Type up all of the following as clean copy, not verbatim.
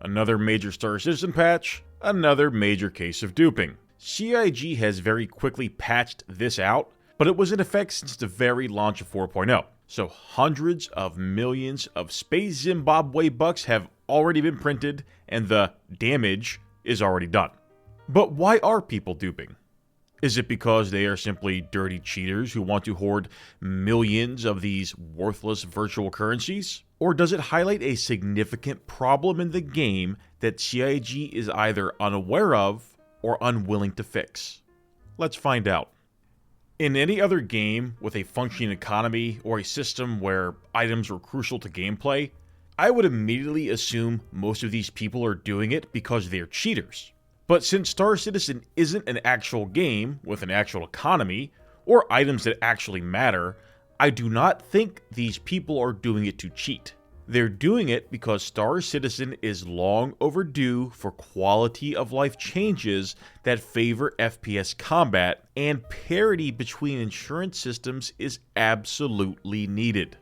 Another major Star Citizen patch, another major case of duping. CIG has very quickly patched this out, but it was in effect since the very launch of 4.0. So hundreds of millions of Space Zimbabwe bucks have already been printed, and the damage is already done. But why are people duping? Is it because they are simply dirty cheaters who want to hoard millions of these worthless virtual currencies? Or does it highlight a significant problem in the game that CIG is either unaware of or unwilling to fix? Let's find out. In any other game with a functioning economy or a system where items were crucial to gameplay, I would immediately assume most of these people are doing it because they're cheaters. But since Star Citizen isn't an actual game with an actual economy, or items that actually matter, I do not think these people are doing it to cheat. They're doing it because Star Citizen is long overdue for quality of life changes that favor FPS combat, and parity between insurance systems is absolutely needed.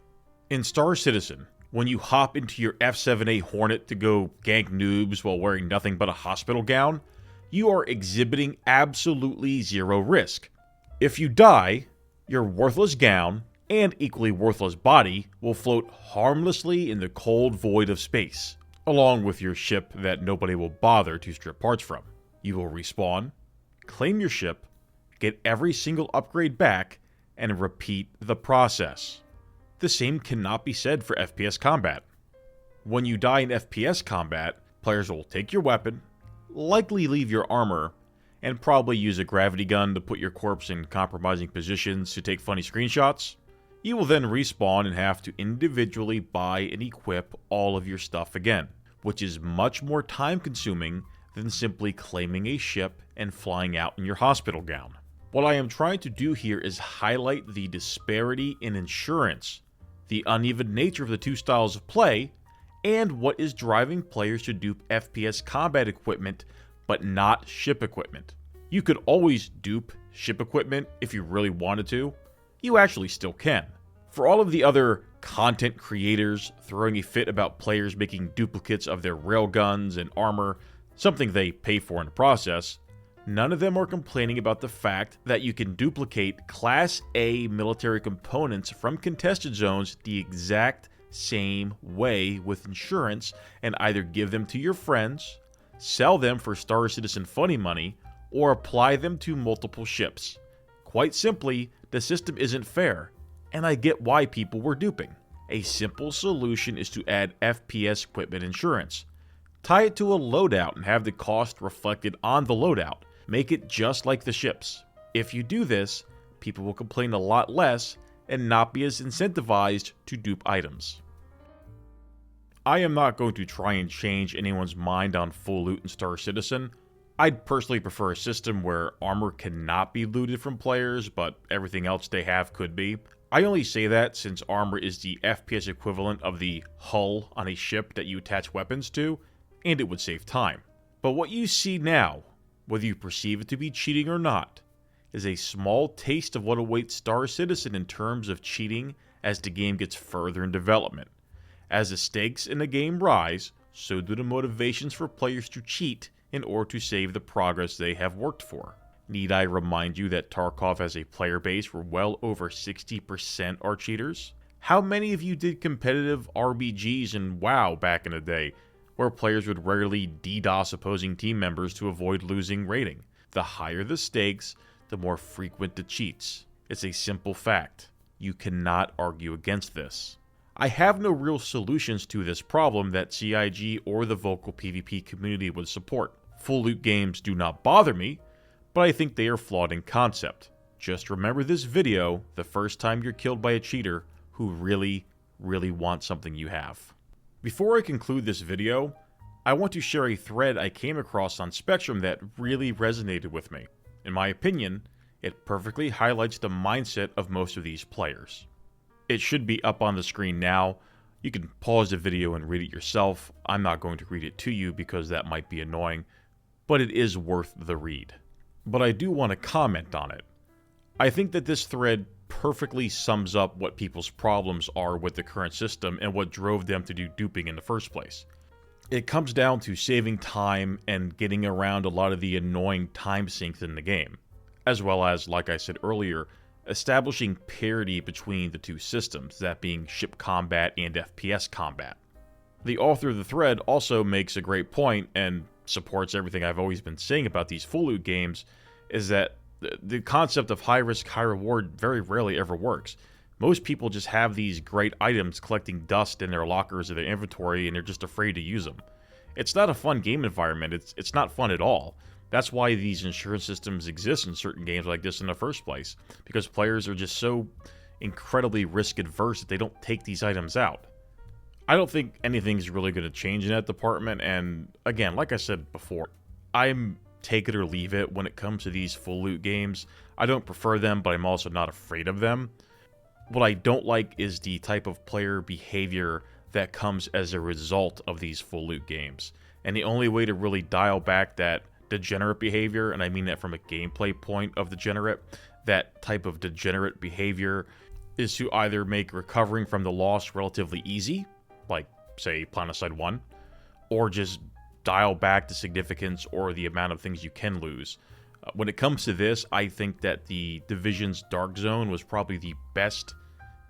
In Star Citizen, when you hop into your F-7A Hornet to go gank noobs while wearing nothing but a hospital gown, you are exhibiting absolutely zero risk. If you die, your worthless gown and equally worthless body will float harmlessly in the cold void of space, along with your ship that nobody will bother to strip parts from. You will respawn, claim your ship, get every single upgrade back, and repeat the process. The same cannot be said for FPS combat. When you die in FPS combat, players will take your weapon, likely leave your armor, and probably use a gravity gun to put your corpse in compromising positions to take funny screenshots. You will then respawn and have to individually buy and equip all of your stuff again, which is much more time consuming than simply claiming a ship and flying out in your hospital gown. What I am trying to do here is highlight the disparity in insurance, the uneven nature of the two styles of play, and what is driving players to dupe FPS combat equipment, but not ship equipment. You could always dupe ship equipment if you really wanted to. You actually still can. For all of the other content creators throwing a fit about players making duplicates of their railguns and armor, something they pay for in the process, none of them are complaining about the fact that you can duplicate Class A military components from contested zones the exact same way with insurance and either give them to your friends, sell them for Star Citizen funny money, or apply them to multiple ships. Quite simply, the system isn't fair, and I get why people were duping. A simple solution is to add FPS equipment insurance. Tie it to a loadout and have the cost reflected on the loadout. Make it just like the ships. If you do this, people will complain a lot less and not be as incentivized to dupe items. I am not going to try and change anyone's mind on full loot in Star Citizen. I'd personally prefer a system where armor cannot be looted from players, but everything else they have could be. I only say that since armor is the FPS equivalent of the hull on a ship that you attach weapons to, and it would save time. But what you see now, whether you perceive it to be cheating or not, is a small taste of what awaits Star Citizen in terms of cheating as the game gets further in development. As the stakes in the game rise, so do the motivations for players to cheat in order to save the progress they have worked for. Need I remind you that Tarkov has a player base where well over 60% are cheaters? How many of you did competitive RBGs in WoW back in the day, where players would rarely DDoS opposing team members to avoid losing rating? The higher the stakes, the more frequent the cheats. It's a simple fact. You cannot argue against this. I have no real solutions to this problem that CIG or the vocal PvP community would support. Full loot games do not bother me, but I think they are flawed in concept. Just remember this video the first time you're killed by a cheater who really wants something you have. Before I conclude this video, I want to share a thread I came across on Spectrum that really resonated with me. In my opinion, it perfectly highlights the mindset of most of these players. It should be up on the screen now. You can pause the video and read it yourself. I'm not going to read it to you because that might be annoying, but it is worth the read. But I do want to comment on it. I think that this thread perfectly sums up what people's problems are with the current system and what drove them to do duping in the first place. It comes down to saving time and getting around a lot of the annoying time sinks in the game, as well as, like I said earlier, establishing parity between the two systems, that being ship combat and FPS combat. The author of the thread also makes a great point and supports everything I've always been saying about these full loot games, is that the concept of high risk, high reward very rarely ever works. Most people just have these great items collecting dust in their lockers or their inventory, and they're just afraid to use them. It's not a fun game environment. It's not fun at all. That's why these insurance systems exist in certain games like this in the first place, because players are just so incredibly risk adverse that they don't take these items out. I don't think anything's really going to change in that department, and again, like I said before, I'm take it or leave it when it comes to these full loot games. I don't prefer them, but I'm also not afraid of them. What I don't like is the type of player behavior that comes as a result of these full loot games. And the only way to really dial back that degenerate behavior, and I mean that from a gameplay point of degenerate, that type of degenerate behavior is to either make recovering from the loss relatively easy, like, say, Planetside 1, or just dial back the significance or the amount of things you can lose. When it comes to this, I think that the Division's Dark Zone was probably the best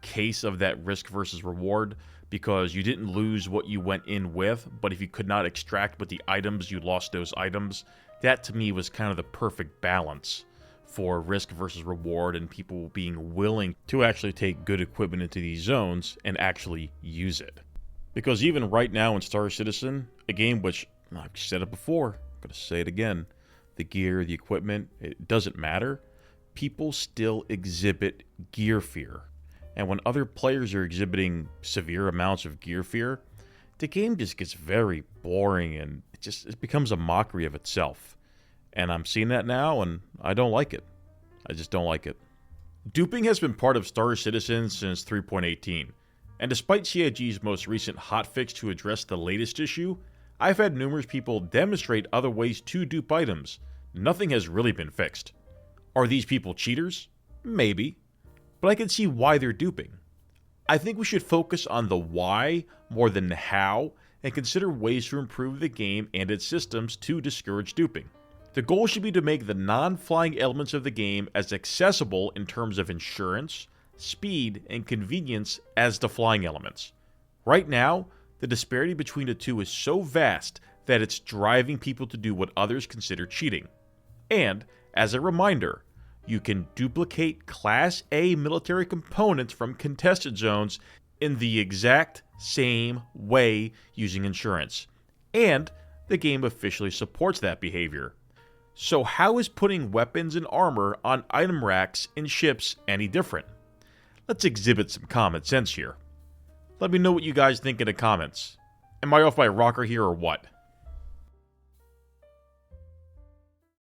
case of that risk versus reward, because you didn't lose what you went in with, but if you could not extract with the items, you lost those items. That to me was kind of the perfect balance for risk versus reward and people being willing to actually take good equipment into these zones and actually use it. Because even right now in Star Citizen, a game which, I've said it before, I'm going to say it again, the gear, the equipment, it doesn't matter. People still exhibit gear fear. And when other players are exhibiting severe amounts of gear fear, the game just gets very boring and it becomes a mockery of itself. And I'm seeing that now, and I don't like it. I just don't like it. Duping has been part of Star Citizen since 3.18. And despite CIG's most recent hotfix to address the latest issue, I've had numerous people demonstrate other ways to dupe items. Nothing has really been fixed. Are these people cheaters? Maybe. But I can see why they're duping. I think we should focus on the why more than the how, and consider ways to improve the game and its systems to discourage duping. The goal should be to make the non-flying elements of the game as accessible in terms of insurance, speed, and convenience as the flying elements. Right now, the disparity between the two is so vast that it's driving people to do what others consider cheating. And, as a reminder, you can duplicate Class A military components from contested zones in the exact same way using insurance. And the game officially supports that behavior. So how is putting weapons and armor on item racks in ships any different? Let's exhibit some common sense here. Let me know what you guys think in the comments. Am I off my rocker here or what?